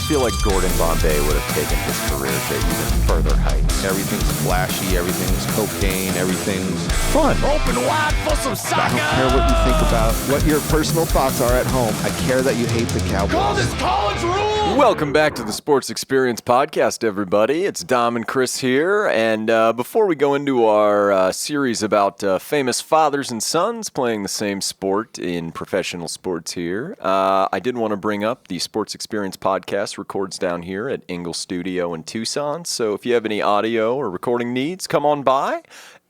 feel like Gordon Bombay would have taken his career to even further heights. Everything's flashy, everything's cocaine, everything's Fun. Open wide for some soccer. I don't care what you think about what your personal thoughts are at home. I care that you hate the Call Cowboys. this college rule. Welcome back to the Sports Experience Podcast, everybody. It's Dom and Chris here. And before we go into our series about famous fathers and sons playing the same sport in professional sports here, I did want to bring up the Sports Experience Podcast records down here at Engle Studio in Tucson. So if you have any audio or recording needs, come on by.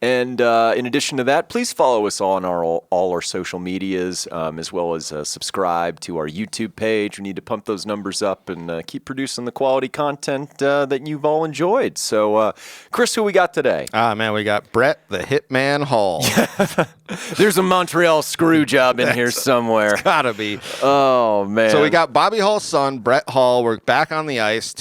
And in addition to that, please follow us on all our social medias, as well as subscribe to our YouTube page. We need to pump those numbers up and keep producing the quality content that you've all enjoyed. So, Chris, who we got today? Man, we got Brett the Hitman Hall. There's a Montreal screw job in here somewhere. It's gotta be. Oh, man. So we got Bobby Hall's son, Brett Hall. We're back on the ice.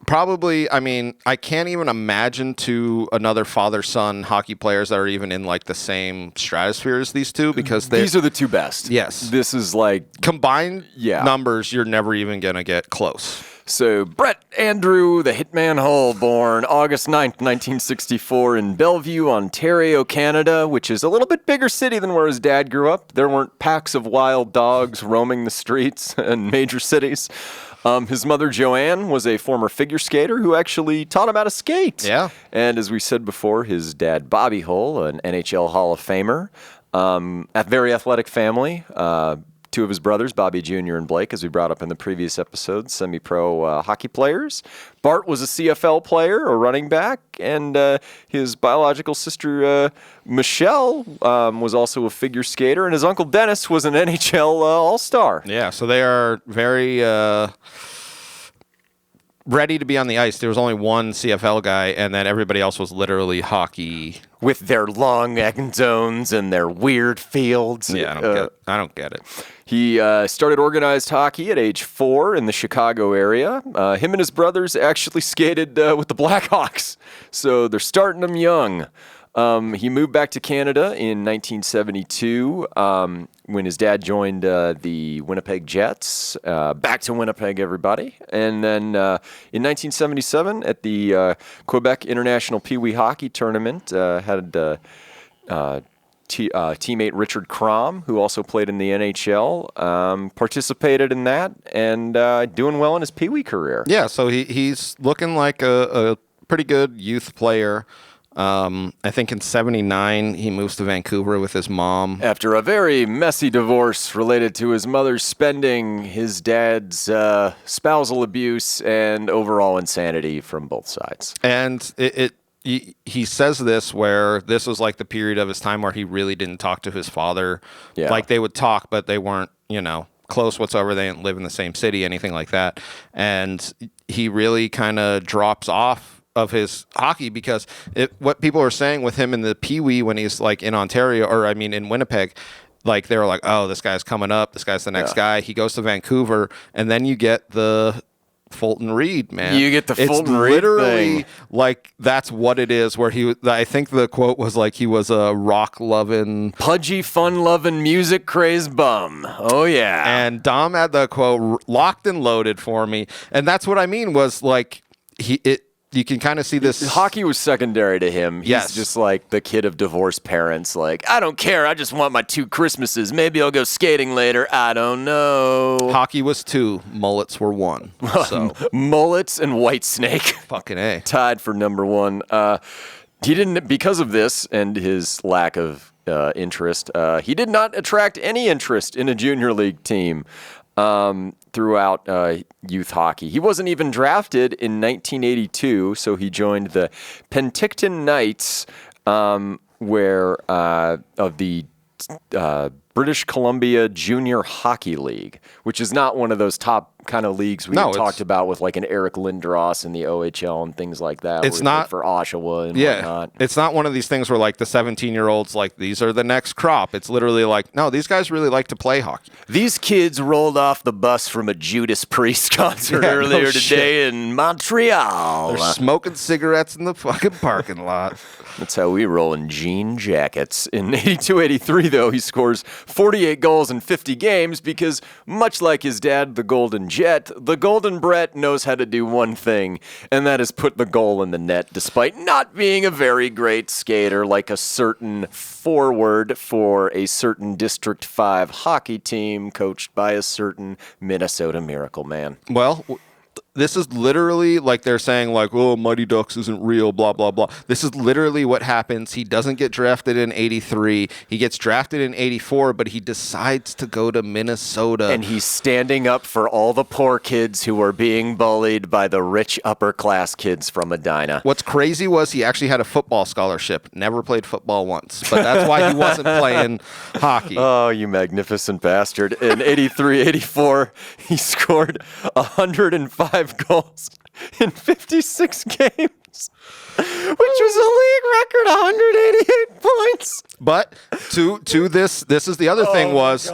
Probably, I can't even imagine two another father-son hockey players that are even in like the same stratosphere as these two because these are the two best. Yes. This is like combined numbers, you're never even going to get close. So, Brett Andrew, the Hitman Hall, born August 9th, 1964 in Bellevue, Ontario, Canada, which is a little bit bigger city than where his dad grew up. There weren't packs of wild dogs roaming the streets in major cities. His mother, Joanne, was a former figure skater who actually taught him how to skate. Yeah. And as we said before, his dad, Bobby Hull, an NHL Hall of Famer, a very athletic family. Two of his brothers, Bobby Jr. and Blake, as we brought up in the previous episode, semi-pro hockey players. Bart was a CFL player, a running back, and his biological sister, Michelle, was also a figure skater, and his uncle Dennis was an NHL All-Star. Yeah, so they are very ready to be on the ice. There was only one CFL guy, and then everybody else was literally hockey. With their long end zones and their weird fields. Yeah, I don't get it. He started organized hockey at age 4 in the Chicago area. Him and his brothers actually skated with the Blackhawks, so they're starting him young. He moved back to Canada in 1972 when his dad joined the Winnipeg Jets. Back to Winnipeg, everybody. And then in 1977 at the Quebec International Pee Wee Hockey Tournament, had teammate Richard Crom, who also played in the NHL, participated in that and doing well in his Pee Wee career. Yeah, so he's looking like a pretty good youth player. I think in 79, he moves to Vancouver with his mom. After a very messy divorce related to his mother's spending, his dad's spousal abuse, and overall insanity from both sides. And he says this where this was like the period of his time where he really didn't talk to his father. Yeah. Like they would talk, but they weren't, close whatsoever. They didn't live in the same city, anything like that. And he really kind of drops off of his hockey because what people are saying with him in the Pee Wee when he's like in Ontario in Winnipeg, like they were like, oh, this guy's coming up, this guy's the next guy. He goes to Vancouver, and then you get the Fulton Reed, man. You get the Fulton Reed literally thing. Like that's what it is. Where I think the quote was like he was a rock loving, pudgy, fun loving, music crazed bum. Oh yeah. And Dom had the quote locked and loaded for me, and that's what I mean was like you can kind of see this. Hockey was secondary to him. He's just like the kid of divorced parents. Like, I don't care. I just want my 2 Christmases. Maybe I'll go skating later. I don't know. Hockey was 2. Mullets were 1. So Mullets and Whitesnake. Fucking A. Tied for number 1. He didn't, because of this and his lack of interest, he did not attract any interest in a junior league team. Throughout youth hockey. He wasn't even drafted in 1982, so he joined the Penticton Knights, of the British Columbia Junior Hockey League, which is not one of those top kind of leagues we talked about with like an Eric Lindros in the OHL and things like that. It's not for Oshawa and whatnot. It's not one of these things where like the 17-year-olds like these are the next crop. It's literally like, no, these guys really like to play hockey. These kids rolled off the bus from a Judas Priest concert earlier today in Montreal. They're smoking cigarettes in the fucking parking lot. That's how we roll in jean jackets. In 82-83, though, he scores 48 goals in 50 games because, much like his dad, the Golden Jet, the Golden Brett knows how to do one thing, and that is put the goal in the net, despite not being a very great skater like a certain forward for a certain District 5 hockey team coached by a certain Minnesota Miracle Man. Well, this is literally like they're saying, like, oh, Mighty Ducks isn't real, blah, blah, blah. This is literally what happens. He doesn't get drafted in 83. He gets drafted in 84, but he decides to go to Minnesota. And he's standing up for all the poor kids who are being bullied by the rich upper-class kids from Edina. What's crazy was he actually had a football scholarship. Never played football once, but that's why he wasn't playing hockey. Oh, you magnificent bastard. In 83-84, he scored 105 goals in 56 games, which was a league record 188 points. But to this is the other thing was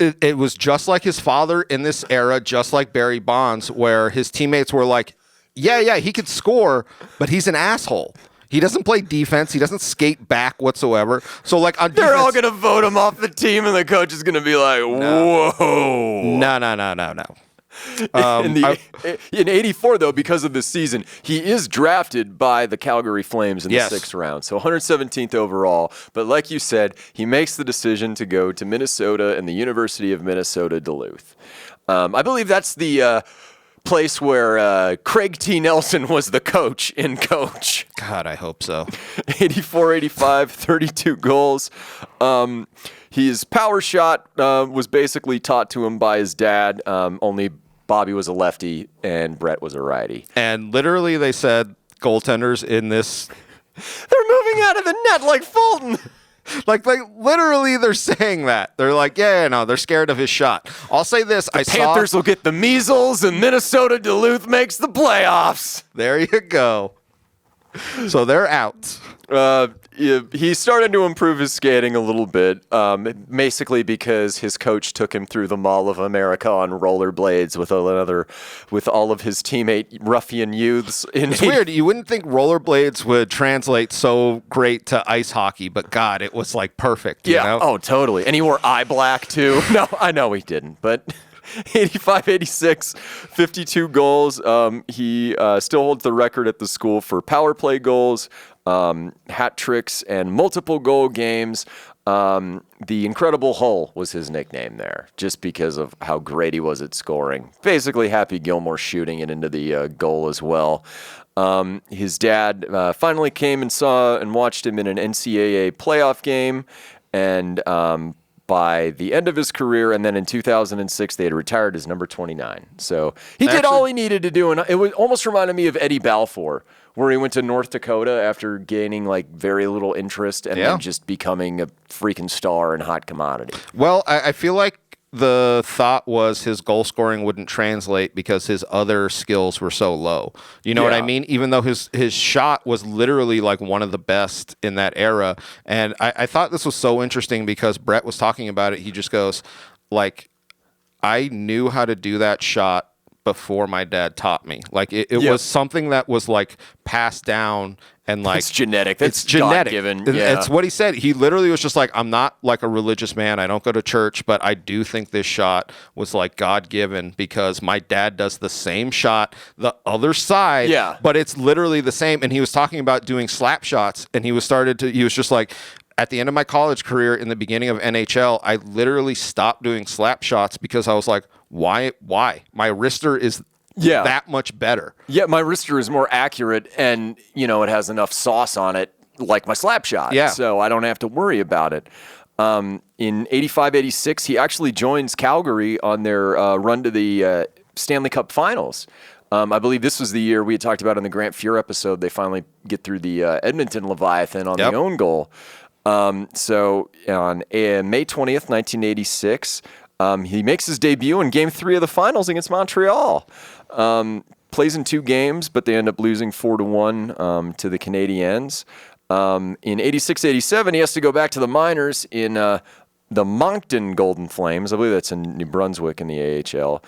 it was just like his father in this era, just like Barry Bonds, where his teammates were like, yeah, he could score, but he's an asshole. He doesn't play defense. He doesn't skate back whatsoever. So, like, on they're defense, all going to vote him off the team, and the coach is going to be like, whoa. No. In 84, though, because of this season, he is drafted by the Calgary Flames in the 6th round. So 117th overall. But like you said, he makes the decision to go to Minnesota and the University of Minnesota Duluth. I believe that's the place where Craig T. Nelson was the coach in coach. God, I hope so. 84-85, 32 goals. His power shot was basically taught to him by his dad, only Bobby was a lefty and Brett was a righty. And literally they said goaltenders in this... They're moving out of the net like Fulton. Like literally they're saying that. They're like, no, they're scared of his shot. I'll say this. Panthers will get the measles and Minnesota Duluth makes the playoffs. There you go. So they're out. He started to improve his skating a little bit, basically because his coach took him through the Mall of America on rollerblades with all of his teammate ruffian youths. It's weird. You wouldn't think rollerblades would translate so great to ice hockey, but God, it was like perfect. Yeah. You know? Oh, totally. And he wore eye black too. No, I know he didn't, but 85-86, 52 goals. He still holds the record at the school for power play goals, hat tricks, and multiple goal games. The Incredible Hull was his nickname there, just because of how great he was at scoring. Basically, Happy Gilmore shooting it into the goal as well. His dad finally came and saw and watched him in an NCAA playoff game, and by the end of his career, and then in 2006, they had retired as number 29. So he did all he needed to do, and it almost reminded me of Eddie Balfour, where he went to North Dakota after gaining like very little interest and then just becoming a freaking star and hot commodity. Well, I feel like the thought was his goal scoring wouldn't translate because his other skills were so low. You know what I mean? Even though his shot was literally like one of the best in that era. And I thought this was so interesting because Brett was talking about it. He just goes, like, I knew how to do that shot before my dad taught me. Like it was something that was like passed down and like it's genetic. It's genetic. God-given. It's what he said. He literally was just like, I'm not like a religious man. I don't go to church, but I do think this shot was like God-given because my dad does the same shot the other side. Yeah. But it's literally the same. And he was talking about doing slap shots, and he was just like, at the end of my college career, in the beginning of NHL, I literally stopped doing slap shots because I was like, why? My wrister is that much better. Yeah, my wrister is more accurate, and, it has enough sauce on it, like my slap shot. Yeah. So I don't have to worry about it. In 85-86, he actually joins Calgary on their run to the Stanley Cup Finals. I believe this was the year we had talked about in the Grant Fuhr episode. They finally get through the Edmonton Leviathan on the own goal. So on May 20th, 1986, he makes his debut in Game 3 of the Finals against Montreal. Plays in 2 games, but they end up losing 4-1 to the Canadiens. In 86-87, he has to go back to the minors in the Moncton Golden Flames. I believe that's in New Brunswick in the AHL.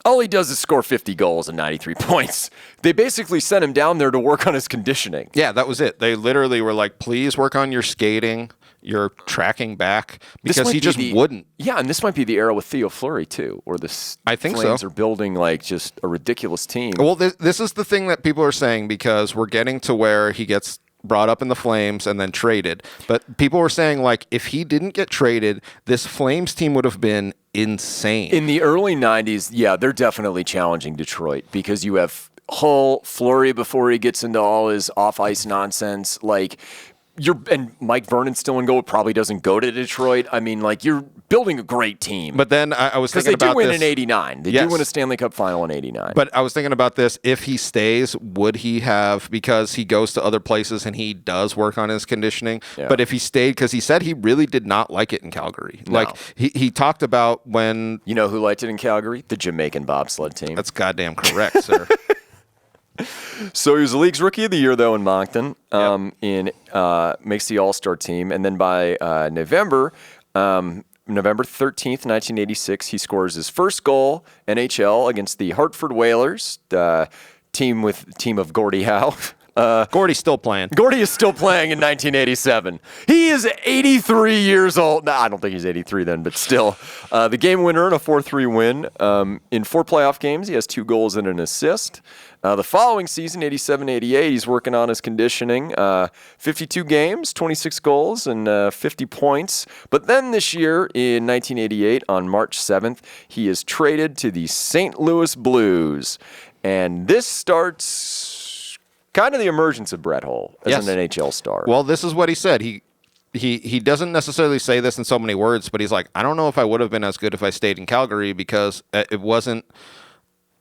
All he does is score 50 goals and 93 points. They basically sent him down there to work on his conditioning. Yeah, that was it. They literally were like, please work on your skating you're tracking back because he just wouldn't. Yeah, and this might be the era with Theo Fleury too, where I think Flames so. are building like just a ridiculous team. Well, this is the thing that people are saying because we're getting to where he gets brought up in the Flames and then traded. But people were saying, like, if he didn't get traded, this Flames team would have been insane. In the early 90s, yeah, they're definitely challenging Detroit because you have Hull, Fleury before he gets into all his off-ice nonsense. Like, and Mike Vernon's still in goal. Probably doesn't go to Detroit. I mean, like, you're building a great team. But then I was thinking about this. Because they do win in 89. They do win a Stanley Cup final in 89. But I was thinking about this. If he stays, would he have, because he goes to other places and he does work on his conditioning, but if he stayed, because he said he really did not like it in Calgary. No. Like, he talked about when... You know who liked it in Calgary? The Jamaican bobsled team. That's goddamn correct, sir. So he was the league's rookie of the year, though, in Moncton. Makes the All-Star team. And then by November 13th, 1986, he scores his first goal NHL against the Hartford Whalers, team of Gordie Howe. Gordie's still playing. Gordie is still playing in 1987. He is 83 years old. No, I don't think he's 83 then, but still. The game winner in a 4-3 win. In 4 playoff games, he has 2 goals and an assist. The following season, 87-88, he's working on his conditioning. 52 games, 26 goals, and 50 points. But then this year, in 1988, on March 7th, he is traded to the St. Louis Blues. And this starts kind of the emergence of Brett Hull as an NHL star. Well, this is what he said. He doesn't necessarily say this in so many words, but he's like, I don't know if I would have been as good if I stayed in Calgary because it wasn't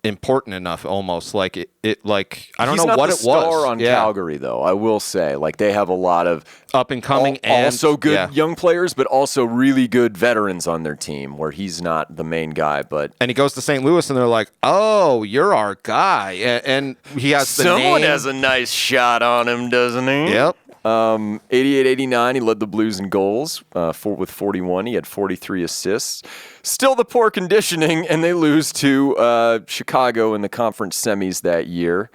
important enough, almost like it like I don't know what it was. He's not the star on Calgary, though. I will say, like, they have a lot of up and coming and also good young players, but also really good veterans on their team. Where he's not the main guy, and he goes to St. Louis, and they're like, "Oh, you're our guy," and he has someone has a nice shot on him, doesn't he? Yep. 88-89, he led the Blues in goals with 41. He had 43 assists. Still the poor conditioning, and they lose to Chicago in the conference semis that year.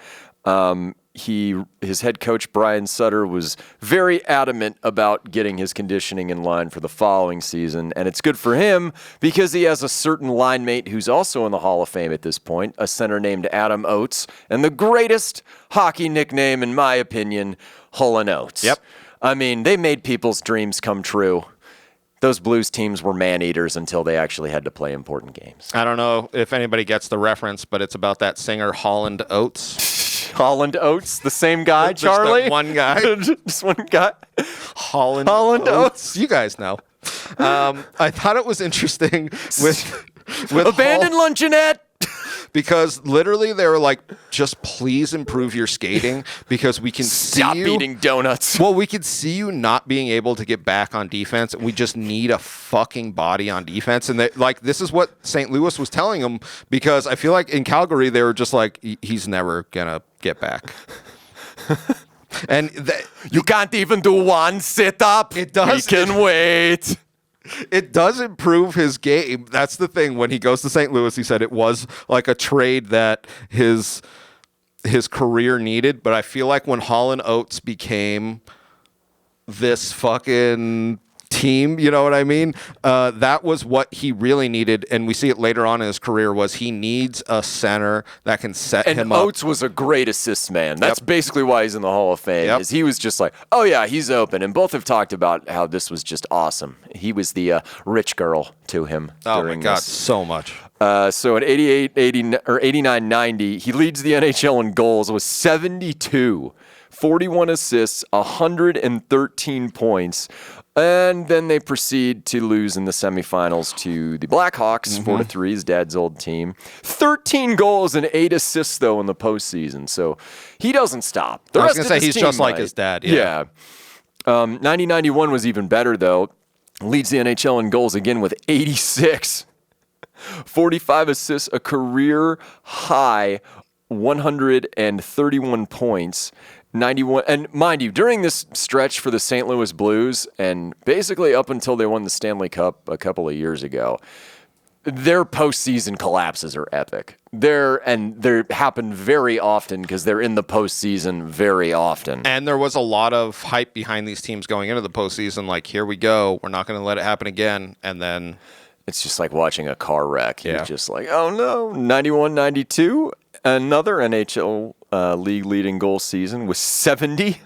His head coach, Brian Sutter, was very adamant about getting his conditioning in line for the following season, and it's good for him because he has a certain line mate who's also in the Hall of Fame at this point, a center named Adam Oates, and the greatest hockey nickname, in my opinion, Hull and Oates. Yep. I mean, they made people's dreams come true. Those Blues teams were man-eaters until they actually had to play important games. I don't know if anybody gets the reference, but it's about that singer Holland Oates. Holland Oates, the same guy, Just Charlie? one guy. Just one guy. Holland Oates. You guys know. I thought it was interesting with Abandoned Luncheonette. Because literally they were like, just please improve your skating because we can Stop see you. eating donuts. Well, we can see you not being able to get back on defense. We just need a fucking body on defense. And this is what St. Louis was telling them because I feel like in Calgary they were just like, he's never going to get back. And you can't even do one sit-up. It does. We can wait. It does improve his game. That's the thing. When he goes to St. Louis, he said it was like a trade that his career needed. But I feel like when Holland Oates became this fucking team, you know what I mean? That was what he really needed, and we see it later on in his career, was he needs a center that can set him up. And Oates was a great assist man. That's basically why he's in the Hall of Fame, is he was just like, oh yeah, he's open. And both have talked about how this was just awesome. He was the rich girl to him during my God, this. so much. So in 89-90, he leads the NHL in goals with 72, 41 assists, 113 points. And then they proceed to lose in the semifinals to the Blackhawks, 4-3, his dad's old team. 13 goals and 8 assists, though, in the postseason. So he doesn't stop. I was going to say, he's just like his dad. Yeah. 90-91 was even better, though. Leads the NHL in goals again with 86. 45 assists, a career high 131 points. 91, and mind you, during this stretch for the St. Louis Blues, and basically up until they won the Stanley Cup a couple of years ago, their postseason collapses are epic. They happen very often because they're in the postseason very often. And there was a lot of hype behind these teams going into the postseason. Like, here we go. We're not going to let it happen again. And then it's just like watching a car wreck. You're just like, oh no, 91-92, another NHL league leading goal season with 70.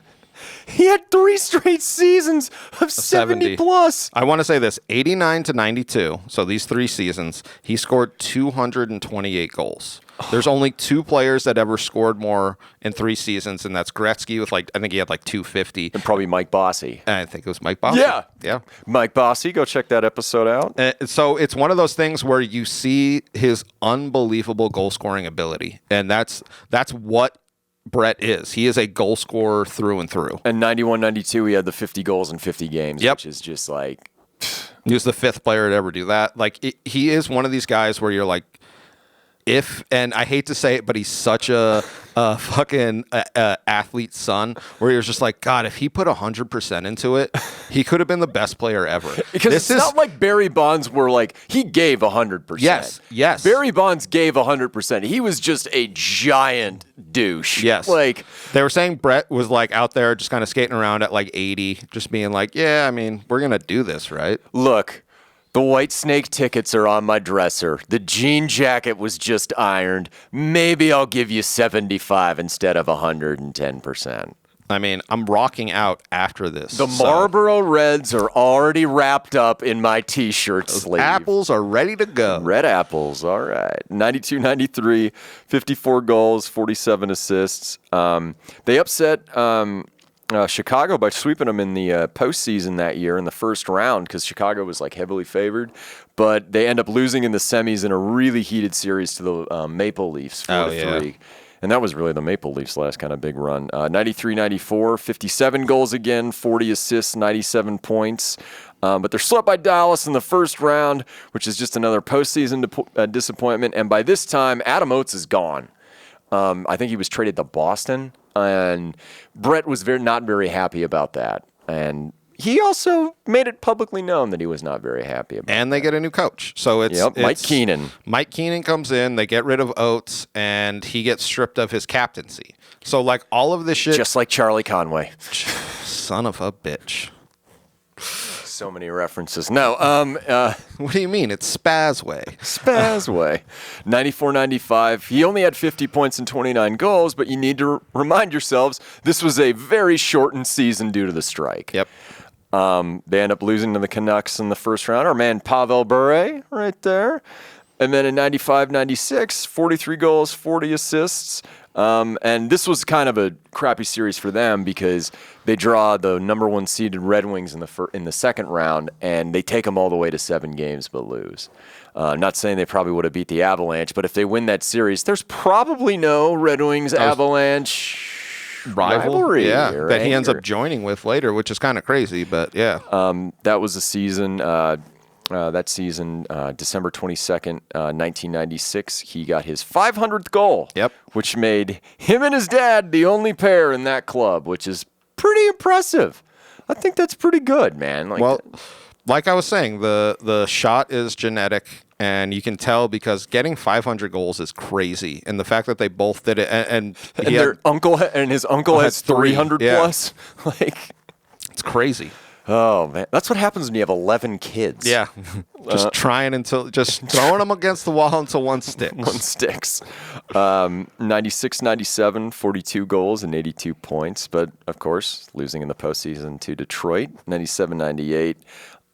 He had 3 straight seasons of 70 plus. I want to say this, 89 to 92, so these 3 seasons, he scored 228 goals. There's only 2 players that ever scored more in 3 seasons, and that's Gretzky with, I think he had 250. And probably Mike Bossy. And I think it was Mike Bossy. Yeah. Mike Bossy, go check that episode out. So it's one of those things where you see his unbelievable goal-scoring ability, and that's what Brett is. He is a goal scorer through and through. And 91-92, he had the 50 goals in 50 games, which is just like... He was the 5th player to ever do that. He is one of these guys where you're like, and I hate to say it, but he's such a fucking athlete's son, where you're just like, God, if he put 100% into it, he could have been the best player ever. Because it's not like Barry Bonds where he gave 100%. Yes. Barry Bonds gave 100%. He was just a giant douche. Yes. They were saying Brett was out there just kind of skating around at 80, just being like, yeah, I mean, we're going to do this, right? Look. The White Snake tickets are on my dresser. The jean jacket was just ironed. Maybe I'll give you 75 instead of 110%. I mean, I'm rocking out after this. The Marlboro Reds are already wrapped up in my T-shirt sleeve. Apples are ready to go. Red apples, all right. 92-93, 54 goals, 47 assists. They upset... Chicago by sweeping them in the postseason that year in the first round because Chicago was heavily favored, but they end up losing in the semis in a really heated series to the Maple Leafs 4-3. And that was really the Maple Leafs' last kind of big run. 93-94, 57 goals again, 40 assists, 97 points. But they're swept by Dallas in the first round, which is just another postseason disappointment. And by this time, Adam Oates is gone. I think he was traded to Boston. And Brett was not very happy about that. And he also made it publicly known that he was not very happy about it. And they get a new coach. So it's Mike Keenan. Mike Keenan comes in, they get rid of Oates, and he gets stripped of his captaincy. So all of this shit. Just like Charlie Conway. Son of a bitch. So many references. No, what do you mean? It's Spazway. Spazway. 94-95. He only had 50 points and 29 goals, but you need to remind yourselves this was a very shortened season due to the strike. Yep. They end up losing to the Canucks in the first round. Our man Pavel Bure right there. And then in 95-96, 43 goals, 40 assists. And this was kind of a crappy series for them because they draw the number 1 seeded Red Wings in the second round, and they take them all the way to 7 games but lose. Not saying they probably would have beat the Avalanche, but if they win that series, there's probably no Red Wings Avalanche rivalry. Yeah, that he ends up joining with later, which is kind of crazy, but yeah. That was a season... that season, December 22nd, 1996, he got his 500th goal, which made him and his dad the only pair in that club, which is pretty impressive. I think that's pretty good, man. Like I was saying, the shot is genetic, and you can tell because getting 500 goals is crazy, and the fact that they both did it, and his uncle has 300 plus, it's crazy. Oh, man. That's what happens when you have 11 kids. Yeah. Just throwing them against the wall until one sticks. One sticks. 96-97, 42 goals and 82 points. But, of course, losing in the postseason to Detroit. 97-98,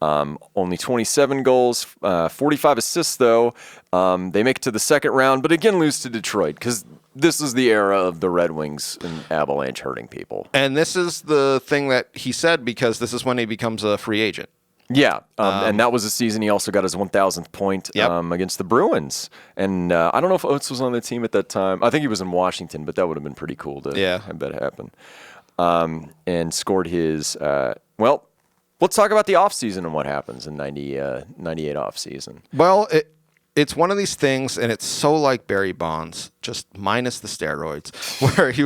only 27 goals, 45 assists, though. They make it to the second round, but again lose to Detroit because this is the era of the Red Wings and Avalanche hurting people. And this is the thing that he said because this is when he becomes a free agent. Yeah, and that was the season he also got his 1,000th point against the Bruins. And I don't know if Oates was on the team at that time. I think he was in Washington, but that would have been pretty cool to have that happen. And scored his let's talk about the offseason and what happens in 98 offseason. Well, it's one of these things, and it's so like Barry Bonds, just minus the steroids, where he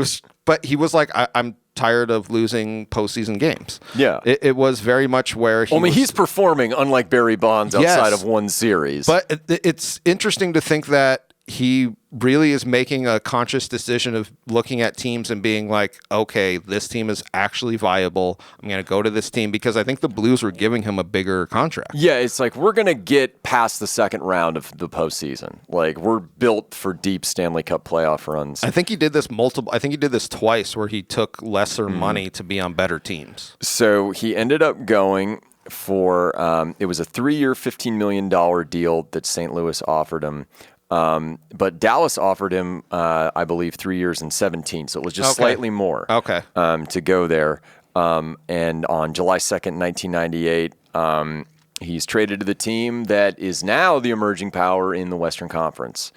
was like, I'm tired of losing postseason games. Yeah. It was very much where he's performing unlike Barry Bonds outside of one series. But it's interesting to think that he really is making a conscious decision of looking at teams and being like, okay, this team is actually viable. I'm going to go to this team because I think the Blues were giving him a bigger contract. Yeah, it's like we're going to get past the second round of the postseason. Like we're built for deep Stanley Cup playoff runs. I think he did this twice where he took lesser money to be on better teams. So he ended up going for it was a 3-year, $15 million deal that St. Louis offered him. But Dallas offered him, I believe, 3 years and 17, so it was just slightly more to go there. And on July 2nd, 1998, he's traded to the team that is now the emerging power in the Western Conference.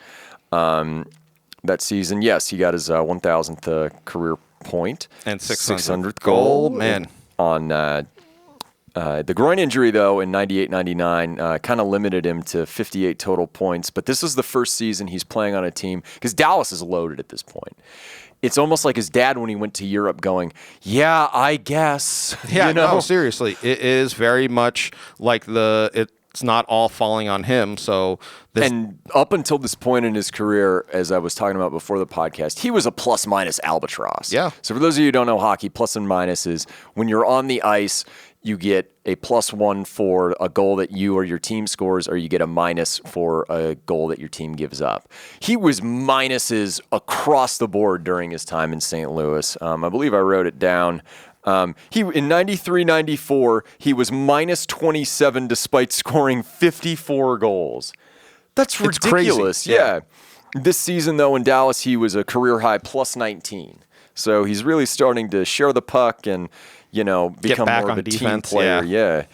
That season, yes, he got his 1,000th career point. And 600th goal. Man. On the groin injury, though, in 98-99 kind of limited him to 58 total points. But this is the first season he's playing on a team because Dallas is loaded at this point. It's almost like his dad when he went to Europe going, yeah, I guess. Yeah, no, seriously. It is very much like it's not all falling on him. And up until this point in his career, as I was talking about before the podcast, he was a plus-minus albatross. Yeah. So for those of you who don't know hockey, plus and minus is when you're on the ice, you get a +1 for a goal that you or your team scores, or you get a minus for a goal that your team gives up. He was minuses across the board during his time in St. Louis. I believe I wrote it down. In 93-94, he was -27 despite scoring 54 goals. That's ridiculous. Crazy. Yeah. This season, though, in Dallas, he was a career high +19. So he's really starting to share the puck and, become more of a team player. Yeah.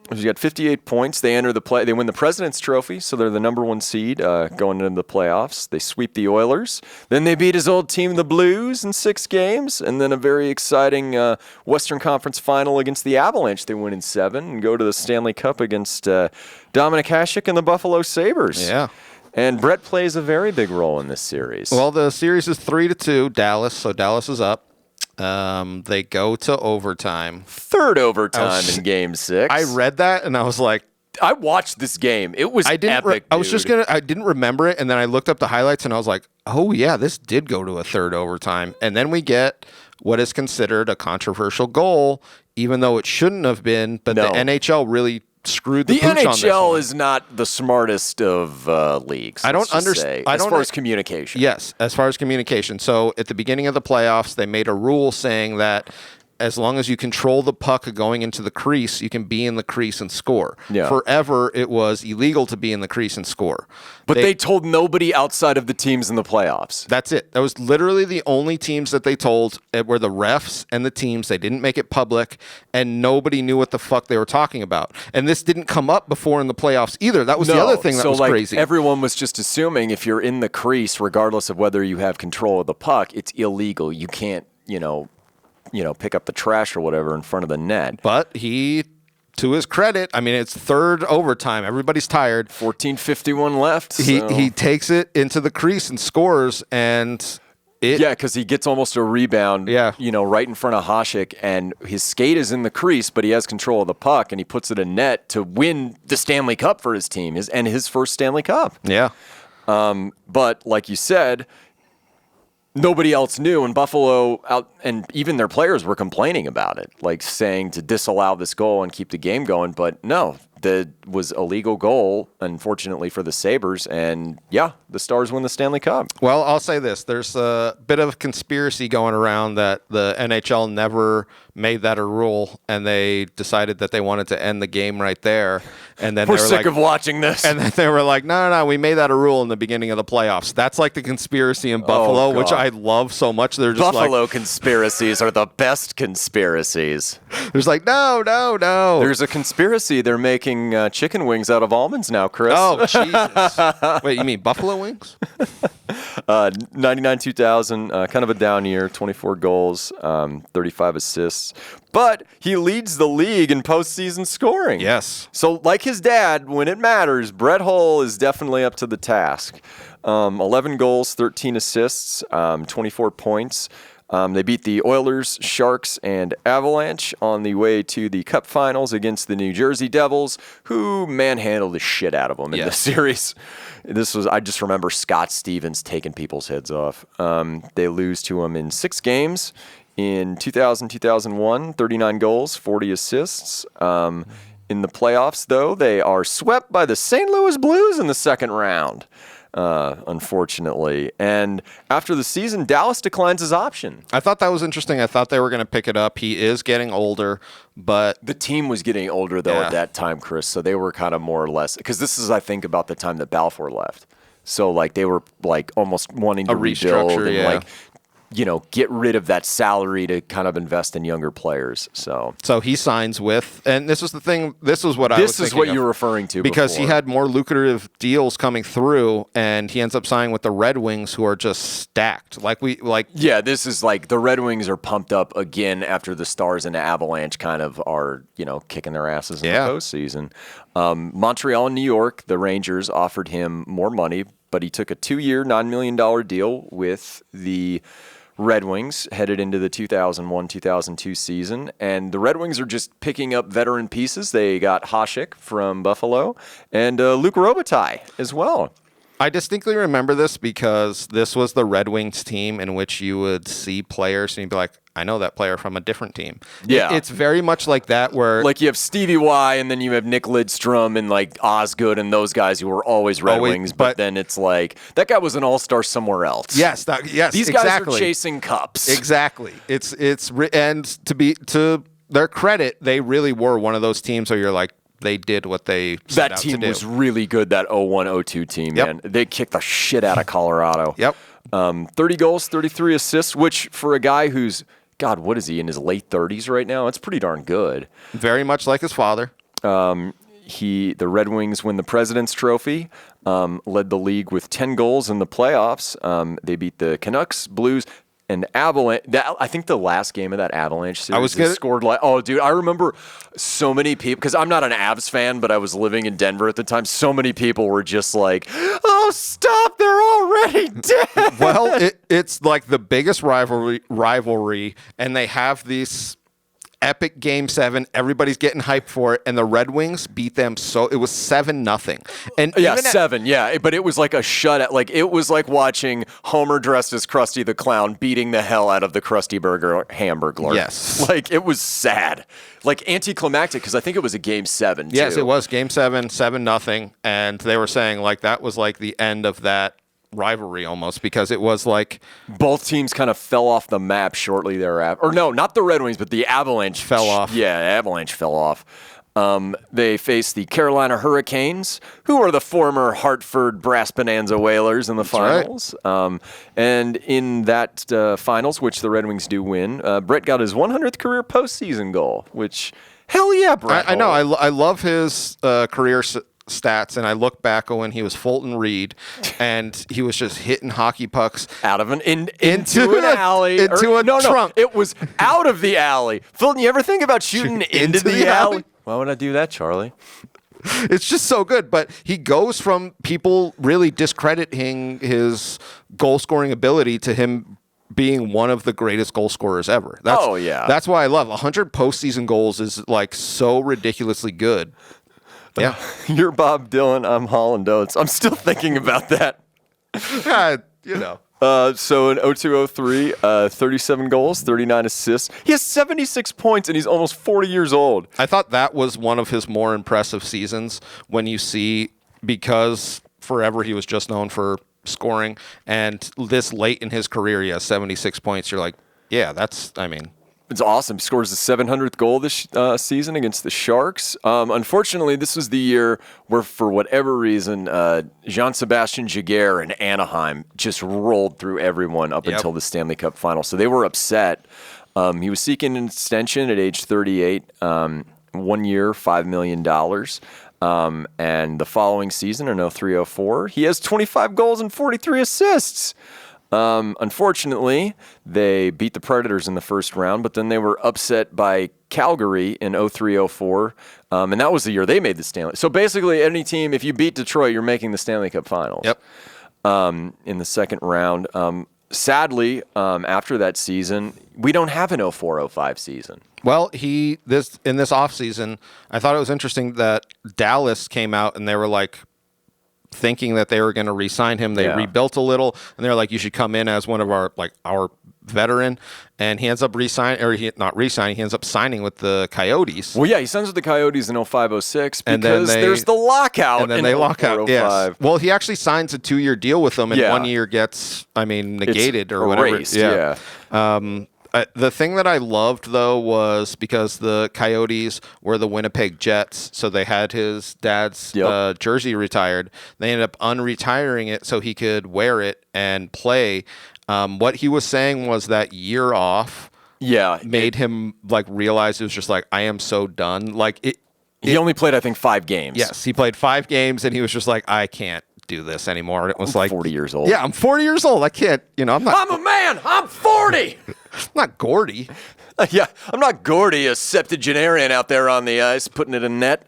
He's got 58 points. They enter They win the President's Trophy, so they're the number 1 seed going into the playoffs. They sweep the Oilers. Then they beat his old team, the Blues, in 6 games, and then a very exciting Western Conference final against the Avalanche. They win in 7 and go to the Stanley Cup against Dominic DiTolla and the Buffalo Sabres. Yeah. And Brett plays a very big role in this series. Well, the series is 3-2, Dallas, so Dallas is up. They go to overtime. Third overtime in Game 6. I read that and I was like, I watched this game. It was epic. I didn't remember it, and then I looked up the highlights and I was like, oh yeah, this did go to a third overtime. And then we get what is considered a controversial goal, even though it shouldn't have been. But the NHL really screwed the pooch on this one. The NHL is not the smartest of leagues. I don't understand. As far as communication. Yes, as far as communication. So at the beginning of the playoffs, they made a rule saying that as long as you control the puck going into the crease, you can be in the crease and score. Yeah. Forever, it was illegal to be in the crease and score. But they told nobody outside of the teams in the playoffs. That's it. That was literally the only teams that they told. It were the refs and the teams. They didn't make it public, and nobody knew what the fuck they were talking about. And this didn't come up before in the playoffs either. That was the other thing that was crazy. Everyone was just assuming if you're in the crease, regardless of whether you have control of the puck, it's illegal. You can't, pick up the trash or whatever in front of the net. But he, to his credit, I mean, it's third overtime. Everybody's tired. 14:51 left. He takes it into the crease and scores, and because he gets almost a rebound, right in front of Hasek, and his skate is in the crease, but he has control of the puck, and he puts it in net to win the Stanley Cup for his team, his first Stanley Cup. Yeah. But like you said, nobody else knew, and Buffalo and even their players were complaining about it, like saying to disallow this goal and keep the game going. But no, that was a legal goal, unfortunately for the Sabres, and the Stars win the Stanley Cup. Well, I'll say this: there's a bit of conspiracy going around that the NHL never made that a rule, and they decided that they wanted to end the game right there. And then we're sick of watching this. And then they were like, no, we made that a rule in the beginning of the playoffs. That's like the conspiracy in Buffalo, which I love so much. They're just Buffalo conspiracies are the best conspiracies. There's like, no. There's a conspiracy. They're making chicken wings out of almonds now, Chris. Oh, Jesus. Wait, you mean buffalo wings? 99-2000, kind of a down year, 24 goals, 35 assists. But he leads the league in postseason scoring. Yes. So like his dad, when it matters, Brett Hull is definitely up to the task. 11 goals, 13 assists, 24 points. They beat the Oilers, Sharks, and Avalanche on the way to the Cup Finals against the New Jersey Devils, who manhandled the shit out of them in the series. I just remember Scott Stevens taking people's heads off. They lose to them in 6 games. In 2000-2001, 39 goals, 40 assists. In the playoffs, though, they are swept by the St. Louis Blues in the second round, unfortunately. And after the season, Dallas declines his option. I thought that was interesting. I thought they were going to pick it up. He is getting older, but... The team was getting older, though, at that time, Chris, so they were kind of more or less... Because this is, I think, about the time that Balfour left. So, like, they were, like, almost wanting to rebuild and, like... get rid of that salary to kind of invest in younger players. So he signs with, and this was the thing. This was what This is what you're referring to because before. he had more lucrative deals coming through, and he ends up signing with the Red Wings, who are just stacked. Yeah, this is like the Red Wings are pumped up again after the Stars and the Avalanche kind of are kicking their asses in the postseason. Montreal and New York, the Rangers offered him more money, but he took a 2-year, $9 million deal with the Red Wings headed into the 2001-2002 season, and the Red Wings are just picking up veteran pieces. They got Hasek from Buffalo and Luc Robitaille as well. I distinctly remember this because this was the Red Wings team in which you would see players and you'd be like, I know that player from a different team. Yeah. It's very much like that where... Like you have Stevie Y and then you have Nick Lidstrom and like Osgood and those guys who were always Red Wings, but then it's like, that guy was an all-star somewhere else. Yes, These guys are chasing cups. Exactly. And to their credit, they really were one of those teams where you're like, they did what they set out to do. That team was really good, that 01-02 team, man. They kicked the shit out of Colorado. 30 goals, 33 assists, which for a guy who's, God, what is he, in his late 30s right now? It's pretty darn good. Very much like his father. The Red Wings win the President's Trophy, led the league with 10 goals in the playoffs. They beat the Canucks, Blues, and Avalanche. I think the last game of that Avalanche series scored like, oh, dude, I remember so many people, because I'm not an Avs fan, but I was living in Denver at the time. So many people were just like, oh, stop, they're already dead. Well, it's like the biggest rivalry, and they have this epic Game 7. Everybody's getting hyped for it, and the Red Wings beat them. So it was 7-0. And 7. But it was like a shutout. Like it was like watching Homer dressed as Krusty the Clown beating the hell out of the Krusty Burger Hamburglar. Yes, like it was sad, like anticlimactic, because I think it was a Game 7. Yes, too. it was Game 7, 7-0, and they were saying like that was like the end of that rivalry almost, because it was like both teams kind of fell off the map shortly thereafter. Or no, not the Red Wings, but the Avalanche fell off. Yeah, Avalanche fell off. They faced the Carolina Hurricanes, who are the former Hartford Brass Bonanza Whalers in the finals. Right. And in that finals, which the Red Wings do win, Brett got his 100th career postseason goal, which, hell yeah, Brett. I know. I love his career stats, and I look back when he was Fulton Reed, and he was just hitting hockey pucks out of into an alley, into a trunk. No, it was out of the alley. Fulton, you ever think about shooting into the alley? Why would I do that, Charlie? It's just so good, but he goes from people really discrediting his goal scoring ability to him being one of the greatest goal scorers ever. That's why I love 100 postseason goals is like so ridiculously good. Yeah, you're Bob Dylan. I'm Holland Oates. I'm still thinking about that. So in 02-03, 37 goals, 39 assists. He has 76 points, and he's almost 40 years old. I thought that was one of his more impressive seasons when you see, because forever he was just known for scoring, and this late in his career, he has 76 points. You're like, yeah, it's awesome. He scores his 700th goal this season against the Sharks. Unfortunately, this was the year where, for whatever reason, Jean-Sebastien Giguère in Anaheim just rolled through everyone up until the Stanley Cup final. So they were upset. He was seeking an extension at age 38, 1 year, $5 million. And the following season, in 03-04, he has 25 goals and 43 assists. Unfortunately, they beat the Predators in the first round, but then they were upset by Calgary in 03-04, and that was the year they made the Stanley. So basically, any team, if you beat Detroit, you're making the Stanley Cup Finals. Yep. In the second round. sadly, after that season, we don't have an 04-05 season. Well, in this offseason, I thought it was interesting that Dallas came out and they were like thinking that they were going to re-sign him. They rebuilt a little, and they're like, you should come in as one of our veteran, and he ends up re-signing, or not re-signing, he ends up signing with the Coyotes. Well, yeah, he signs with the Coyotes in 05-06 because there's the lockout. And then they lock out, yes. Well, he actually signs a 2-year deal with them, and 1 year gets, negated or whatever. Erased, yeah. The thing that I loved, though, was because the Coyotes were the Winnipeg Jets, so they had his dad's jersey retired. They ended up unretiring it so he could wear it and play. What he was saying was that year off made him realize it was just I am so done. He only played, I think, 5 games. Yes, he played 5 games, and he was just I can't do this anymore. And it was I'm 40 years old. Yeah, I'm 40 years old. I can't, I'm not. I'm a man. I'm 40. I'm not Gordy. I'm not Gordy, a septuagenarian out there on the ice putting it in net.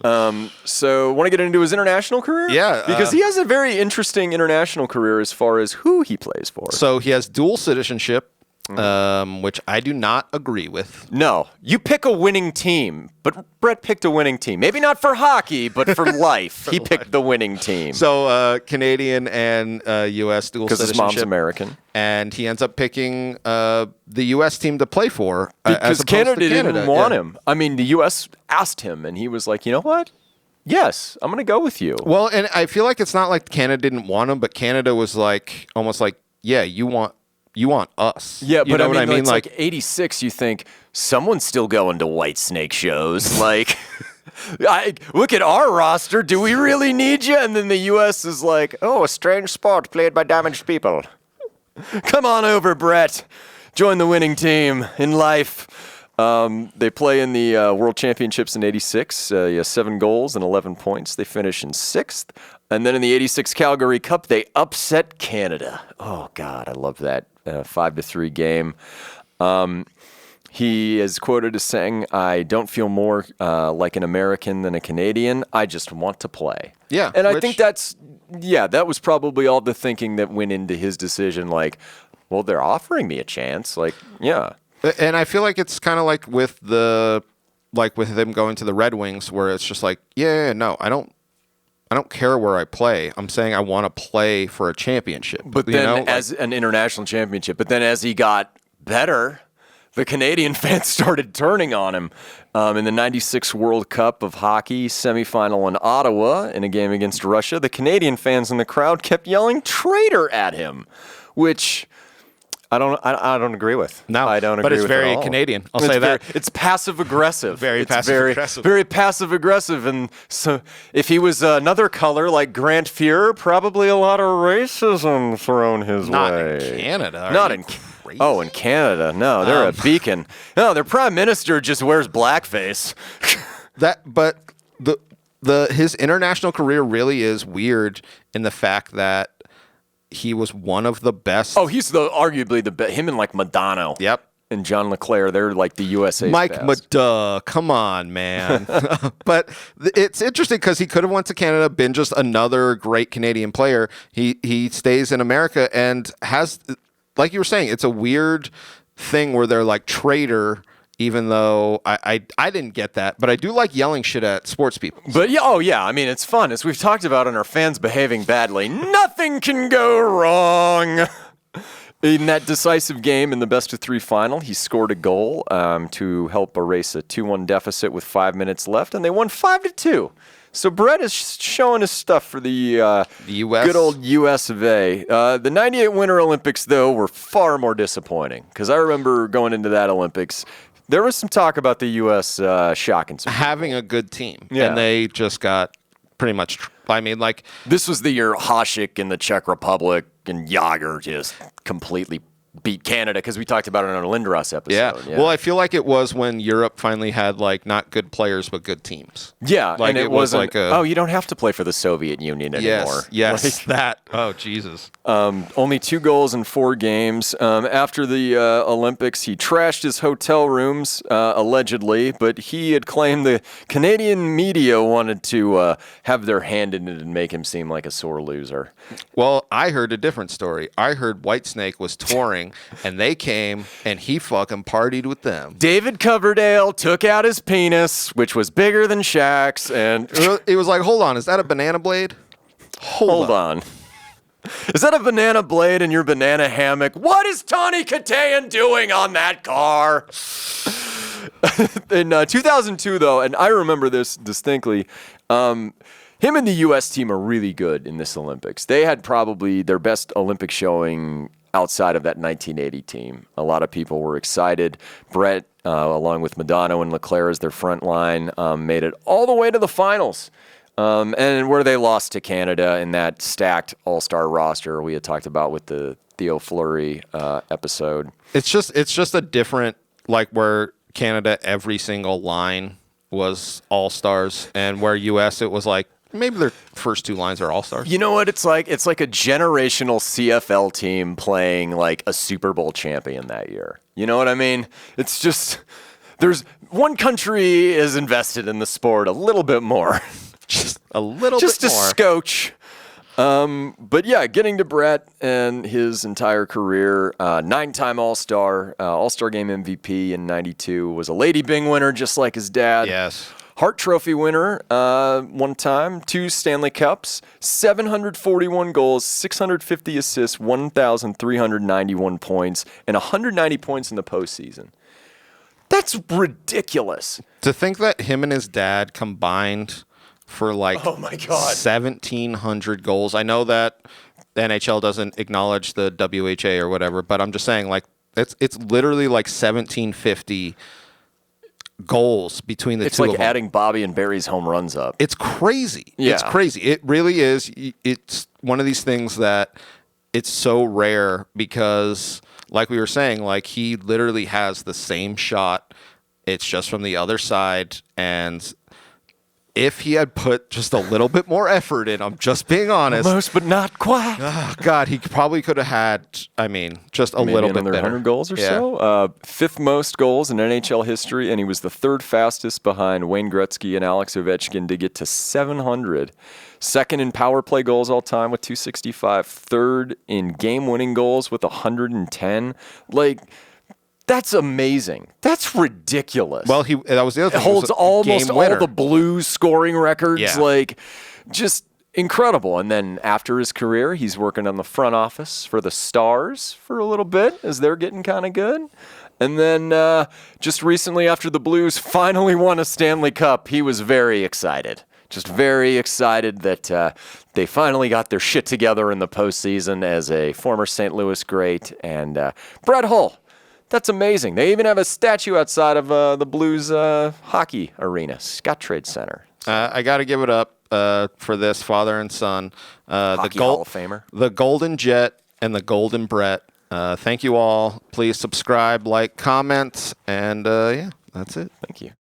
So want to get into his international career? Yeah. Because he has a very interesting international career as far as who he plays for. So he has dual citizenship, which I do not agree with. No. You pick a winning team, but Brett picked a winning team. Maybe not for hockey, but for life. He picked the winning team. So Canadian and U.S. dual citizenship. Because his mom's American. And he ends up picking the U.S. team to play for. Because Canada didn't want him. I mean, the U.S. asked him, and he was like, you know what? Yes, I'm going to go with you. Well, and I feel like it's not like Canada didn't want him, but Canada was almost like, yeah, you want us. Yeah, you but know what I mean? It's like 86, you think, someone's still going to White Snake shows. Look at our roster. Do we really need you? And then the U.S. is like, oh, a strange sport played by damaged people. Come on over, Brett. Join the winning team in life. They play in the World Championships in 86. He has 7 goals and 11 points. They finish in 6th. And then in the 86 Calgary Cup, they upset Canada. Oh, God, I love that 5-3 game. He is quoted as saying, I don't feel more like an American than a Canadian. I just want to play. Yeah. And I think that was probably all the thinking that went into his decision. Well, they're offering me a chance. And I feel like it's kind of like with him going to the Red Wings, where it's just I don't care where I play. I'm saying I want to play for a championship. But then as an international championship. But then as he got better, the Canadian fans started turning on him. In the 96 World Cup of Hockey semifinal in Ottawa in a game against Russia, the Canadian fans in the crowd kept yelling "traitor" at him, which I don't agree with. No, I don't agree with. But it's very at all. Canadian. I'll say that. It's passive aggressive. Very passive aggressive. Very passive aggressive. And so if he was another color like Grant Fuhrer, probably a lot of racism thrown his way. Not in Canada. Not in crazy? Oh, in Canada. No, they're a beacon. No, their prime minister just wears blackface. But his international career really is weird in the fact that he was one of the best. Oh, he's arguably the best. Him and Madonna. Yep. And John LeClaire, they're like the USA's Mike best. Come on, man. But it's interesting because he could have went to Canada, been just another great Canadian player. He stays in America and has, like you were saying, it's a weird thing where they're like traitor, even though I didn't get that. But I do like yelling shit at sports people. But yeah, I mean, it's fun. As we've talked about in our fans behaving badly, nothing can go wrong. In that decisive game in the best-of-3 final, he scored a goal to help erase a 2-1 deficit with 5 minutes left, and they won 5-2. So Brett is showing his stuff for the U.S. Good old U.S. of A. The 98 Winter Olympics, though, were far more disappointing, because I remember going into that Olympics, there was some talk about the U.S. shocking some having a good team, yeah. And they just got pretty much. This was the year Hasek in the Czech Republic and Jágr just completely beat Canada because we talked about it on our Lindros episode. Yeah. Well, I feel like it was when Europe finally had like not good players but good teams. Yeah, like and it wasn't like you don't have to play for the Soviet Union anymore. Yes, that. Oh, Jesus. Only 2 goals in 4 games. After the Olympics, he trashed his hotel rooms, allegedly, but he had claimed the Canadian media wanted to have their hand in it and make him seem like a sore loser. Well, I heard a different story. I heard Whitesnake was touring, and they came, and he fucking partied with them. David Coverdale took out his penis, which was bigger than Shaq's, and it was like, hold on, is that a banana blade? Hold on. Is that a banana blade in your banana hammock? What is Tawny Katayan doing on that car? In 2002, though, and I remember this distinctly, him and the U.S. team are really good in this Olympics. They had probably their best Olympic showing outside of that 1980 team. A lot of people were excited. Brett, along with Madonna and Leclerc as their front line, made it all the way to the finals. And where they lost to Canada in that stacked all-star roster we had talked about with the Theo Fleury episode. It's just a different, like where Canada, every single line was all-stars, and where U.S. it was like, maybe their first 2 lines are all-stars. You know what it's like? It's like a generational CFL team playing like a Super Bowl champion that year. You know what I mean? It's just, there's one country is invested in the sport a little bit more. Just a little just bit a more. scotch. But yeah, getting to Brett and his entire career, 9-time All-Star, All-Star Game MVP in 92, was a Lady Byng winner just like his dad. Yes. Hart Trophy winner one time, 2 Stanley Cups, 741 goals, 650 assists, 1,391 points, and 190 points in the postseason. That's ridiculous. To think that him and his dad combined for like Oh my God. 1,700 goals. I know that the NHL doesn't acknowledge the WHA or whatever, but I'm just saying, like, it's literally like 1,750 goals between the It's two like of them. adding Bobby and Barry's home runs up. It's crazy. Yeah. It's crazy. It really is. It's one of these things that it's so rare because, like we were saying, like he literally has the same shot. It's just from the other side, and if he had put just a little bit more effort in, I'm just being honest. Almost, but not quite. Oh, God, he probably could have had, I mean, just a Maybe little bit another better. 100 goals or Yeah. so. 5th most goals in NHL history, and he was the 3rd fastest behind Wayne Gretzky and Alex Ovechkin to get to 700. 2nd in power play goals all time with 265. 3rd in game-winning goals with 110. Like, that's amazing. That's ridiculous. Well, that was the other thing. It holds almost game all winner. the Blues scoring records. Yeah. Like, just incredible. And then after his career, he's working on the front office for the Stars for a little bit as they're getting kind of good. And then just recently, after the Blues finally won a Stanley Cup, he was very excited. Just very excited that they finally got their shit together in the postseason as a former St. Louis great. And Brett Hull. That's amazing. They even have a statue outside of the Blues hockey arena, Scott Trade Center. I got to give it up for this father and son. Hockey Hall of Famer. The Golden Jet and the Golden Brett. Thank you all. Please subscribe, like, comment, and yeah, that's it. Thank you.